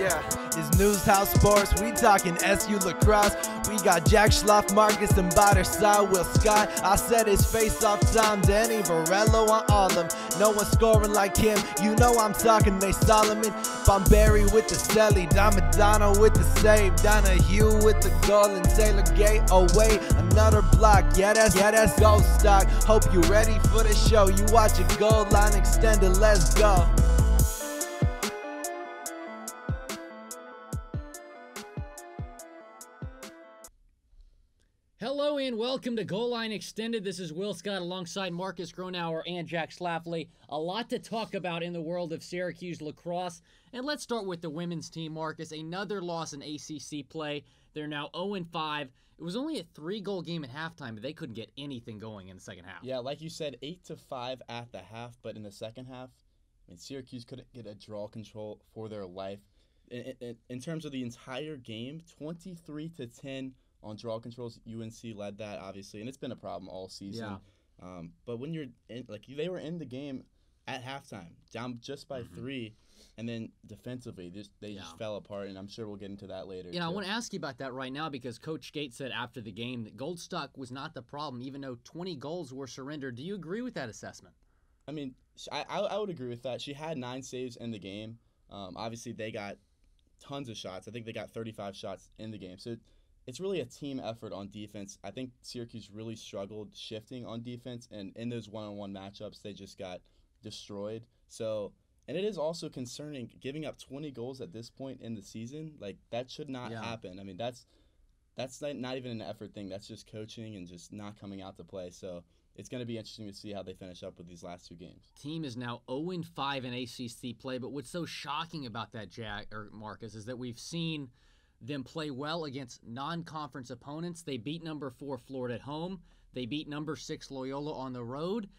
Yeah, it's NewsHouse Sports. We talking SU lacrosse. We got Jack Schloff, Marcus, and by their side, Will Scott. I said his face-off time, Danny Varello on all them. No one scoring like him. You know I'm talking Nate Solomon. Bomberry with the celly, Damadano with the save, Donahue with the goal, and Taylor Gate. Oh wait, another block. Yeah, that's gold stock. Hope you ready for the show. You watch a goal line extended. Let's go. Hello and welcome to Goal Line Extended. This is Will Scott alongside Marcus Gronauer and Jack Schlafly. A lot to talk about in the world of Syracuse lacrosse. And let's start with the women's team, Marcus. Another loss in ACC play. They're now 0-5. It was only a 3-goal game at halftime, but they couldn't get anything going in the second half. Yeah, like you said, 8-5 at the half, but in the second half, Syracuse couldn't get a draw control for their life. In terms of the entire game, 23-10 on draw controls. UNC led that, obviously, and it's been a problem all season. Yeah. But when you're in, they were in the game at halftime, down just by 3, and then defensively, they just fell apart, and I'm sure we'll get into that later. Yeah, I want to ask you about that right now because Coach Gate said after the game that Goldstock was not the problem, even though 20 goals were surrendered. Do you agree with that assessment? I mean, I would agree with that. She had 9 saves in the game. Obviously, they got tons of shots. I think they got 35 shots in the game. So it's really a team effort on defense. I think Syracuse really struggled shifting on defense, and in those one-on-one matchups, they just got destroyed. So, and it is also concerning giving up 20 goals at this point in the season. Like, that should not happen. I mean, that's not even an effort thing. That's just coaching and just not coming out to play. So it's going to be interesting to see how they finish up with these last 2 games. Team is now 0-5 in ACC play, but what's so shocking about that, Jack or Marcus, is that we've seen them play well against non-conference opponents. They beat number 4 Florida at home. They beat number 6 Loyola on the road.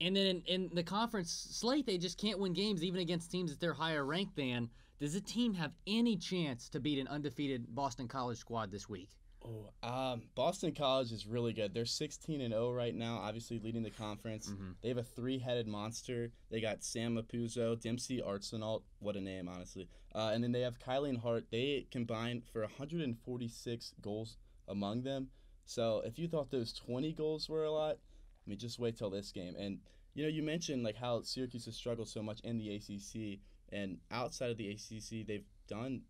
And then in the conference slate, they just can't win games even against teams that they're higher ranked than. Does the team have any chance to beat an undefeated Boston College squad this week? Boston College is really good. They're 16-0 right now, obviously leading the conference. They have a 3-headed monster. They got Sam Mapuzzo, Dempsey Arsenault. What a name, honestly. And then they have Kylie and Hart. They combined for 146 goals among them. So if you thought those 20 goals were a lot, I mean, just wait till this game. And, you mentioned how Syracuse has struggled so much in the ACC. And outside of the ACC, they've done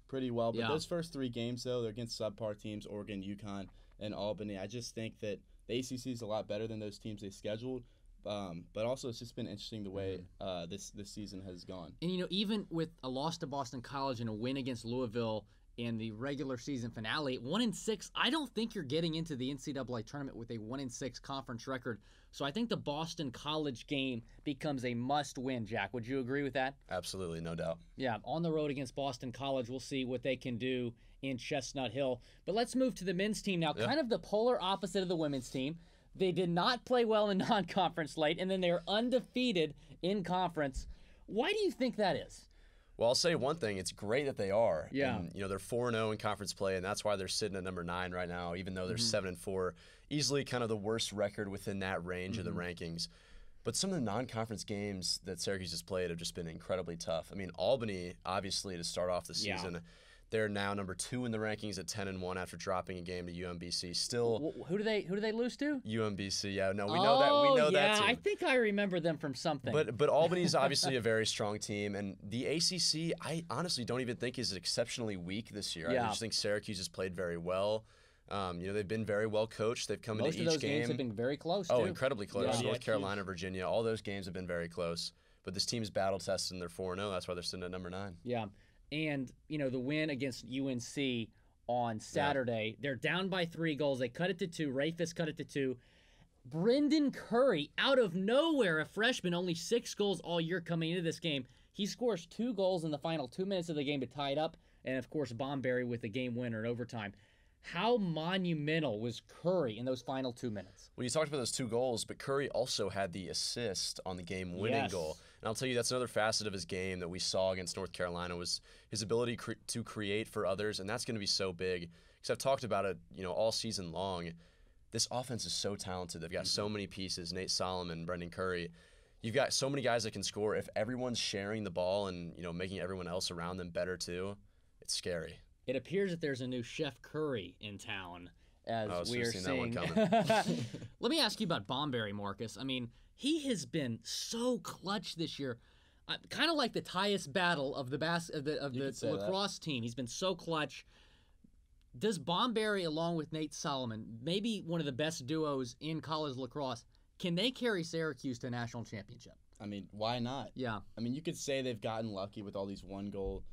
pretty well. But those first 3 games, though, they're against subpar teams, Oregon, UConn, and Albany. I just think that the ACC is a lot better than those teams they scheduled. But also it's just been interesting the way this season has gone. And, even with a loss to Boston College and a win against Louisville in the regular season finale, 1-6, I don't think you're getting into the NCAA tournament with a 1-6 conference record. So I think the Boston College game becomes a must-win, Jack. Would you agree with that? Absolutely, no doubt. Yeah, on the road against Boston College, we'll see what they can do in Chestnut Hill. But let's move to the men's team now, kind of the polar opposite of the women's team. They did not play well in non-conference slate, and then they are undefeated in conference. Why do you think that is? Well, I'll say one thing. It's great that they are. Yeah. And, they're 4-0 in conference play, and that's why they're sitting at number 9 right now, even though they're 7-4. Easily kind of the worst record within that range of the rankings. But some of the non-conference games that Syracuse has played have just been incredibly tough. I mean, Albany, obviously, to start off the season, they're now number 2 in the rankings at 10-1 after dropping a game to UMBC. Still, who do they lose to? UMBC. Yeah, no, we know that. We know that team. I think I remember them from something. But Albany's obviously a very strong team, and the ACC, I honestly don't even think is exceptionally weak this year. I just think Syracuse has played very well. They've been very well coached. They've come into each game. Most of those games have been very close, too. Oh, incredibly close. Yeah. North Carolina, Virginia, all those games have been very close. But this team's battle-tested, and they're 4-0. That's why they're sitting at number 9. Yeah. And, the win against UNC on Saturday, they're down by 3 goals. They cut it to 2. Rafis cut it to 2. Brendan Curry, out of nowhere, a freshman, only 6 goals all year coming into this game. He scores 2 goals in the final 2 minutes of the game to tie it up. And, of course, Bomberry with the game winner in overtime. How monumental was Curry in those final 2 minutes? Well, you talked about those 2 goals, but Curry also had the assist on the game-winning goal. And I'll tell you, that's another facet of his game that we saw against North Carolina was his ability to create for others, and that's going to be so big. Because I've talked about it, all season long. This offense is so talented. They've got so many pieces, Nate Solomon, Brendan Curry. you've got so many guys that can score. If everyone's sharing the ball and, making everyone else around them better too, it's scary. It appears that there's a new Chef Curry in town, as we are seeing. That one coming. Let me ask you about Bomberry, Marcus. I mean, he has been so clutch this year. Kind of like the Tyus Battle of the lacrosse team. He's been so clutch. Does Bomberry, along with Nate Solomon, maybe one of the best duos in college lacrosse, can they carry Syracuse to a national championship? I mean, why not? Yeah. I mean, you could say they've gotten lucky with all these one-goal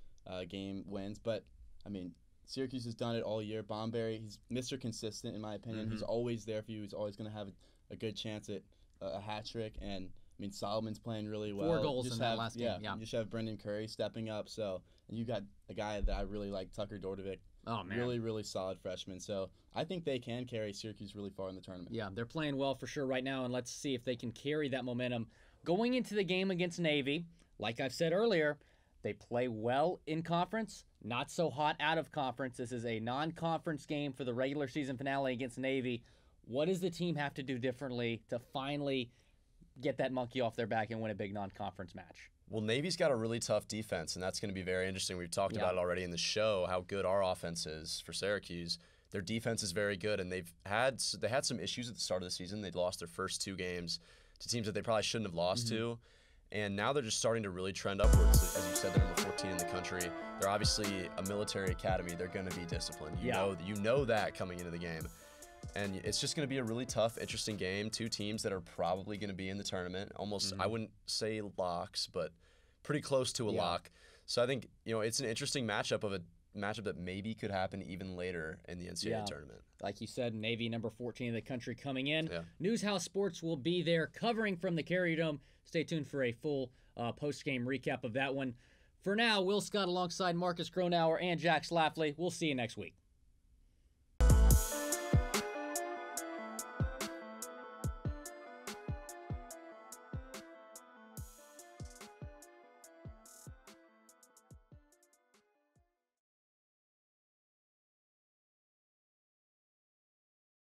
game wins, but, I mean, Syracuse has done it all year. Bomberry, he's Mr. Consistent, in my opinion. Mm-hmm. He's always there for you. He's always going to have a good chance at a hat trick. And, I mean, Solomon's playing really well. 4 goals in that last game. Yeah. You just have Brendan Curry stepping up. So, and you got a guy that I really like, Tucker Dordovic. Oh, man. Really, really solid freshman. So I think they can carry Syracuse really far in the tournament. Yeah, they're playing well for sure right now, and let's see if they can carry that momentum. Going into the game against Navy, like I've said earlier, they play well in conference, not so hot out of conference. This is a non-conference game for the regular season finale against Navy. What does the team have to do differently to finally get that monkey off their back and win a big non-conference match? Well, Navy's got a really tough defense, and that's going to be very interesting. We've talked about it already in the show, how good our offense is for Syracuse. Their defense is very good, and they had some issues at the start of the season. They'd lost their first 2 games to teams that they probably shouldn't have lost to, and now they're just starting to really trend upwards. As you said, they're number 14 in the country. They're obviously a military academy. They're going to be disciplined. You know that coming into the game. And it's just going to be a really tough, interesting game. 2 teams that are probably going to be in the tournament. Almost, I wouldn't say locks, but pretty close to a lock. So I think, it's an interesting matchup that maybe could happen even later in the NCAA tournament. Like you said, Navy number 14 in the country coming in. Yeah. NewsHouse Sports will be there covering from the Carrier Dome. Stay tuned for a full post-game recap of that one. For now, Will Scott alongside Marcus Gronauer and Jack Schlafly. We'll see you next week.